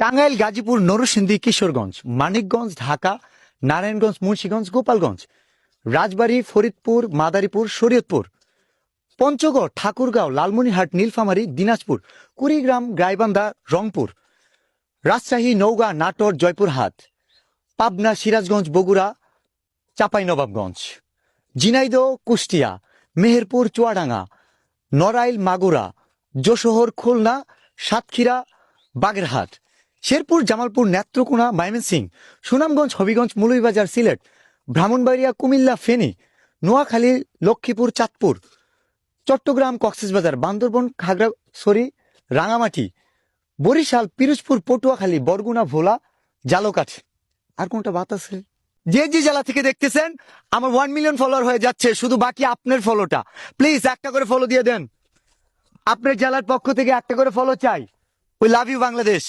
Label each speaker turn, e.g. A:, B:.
A: টাঙ্গাইল, গাজীপুর, নরসিংদী, কিশোরগঞ্জ, মানিকগঞ্জ, ঢাকা, নারায়ণগঞ্জ, মুন্সিগঞ্জ, গোপালগঞ্জ, রাজবাড়ী, ফরিদপুর, মাদারীপুর, শরীয়তপুর, পঞ্চগড়, ঠাকুরগাঁও, লালমনিরহাট, নীলফামারী, দিনাজপুর, কুড়িগ্রাম, গাইবান্ধা, রংপুর, রাজশাহী, নওগাঁ, নাটোর, জয়পুরহাট, পাবনা, সিরাজগঞ্জ, বগুড়া, চাঁপাইনবাবগঞ্জ, ঝিনাইদহ, কুষ্টিয়া, মেহেরপুর, চুয়াডাঙ্গা, নড়াইল, মাগুরা, যশোহর, খুলনা, সাতক্ষীরা, বাগেরহাট, শেরপুর, জামালপুর, নেত্রকোনা, ময়মনসিংহ, সুনামগঞ্জ, হবিগঞ্জ, মৌলভীবাজার, সিলেট, ব্রাহ্মণবাড়িয়া, কুমিল্লা, ফেনী, নোয়াখালী, লক্ষ্মীপুর, চাঁদপুর, চট্টগ্রাম, কক্সবাজার, বান্দরবন, খাগড়াছড়ি, রাঙামাটি, বরিশাল, পিরোজপুর, পটুয়াখালী, বরগুনা, ভোলা, জালকাঠি। আর কোনটা বাদ আছে? যে যে জেলা থেকে দেখতেছেন, আমার 1 মিলিয়ন ফলোয়ার হয়ে যাচ্ছে, শুধু বাকি আপনার ফলোটা। প্লিজ একটা করে ফলো দিয়ে দেন। আপনার জেলার পক্ষ থেকে একটা করে ফলো চাই। We love you Bangladesh.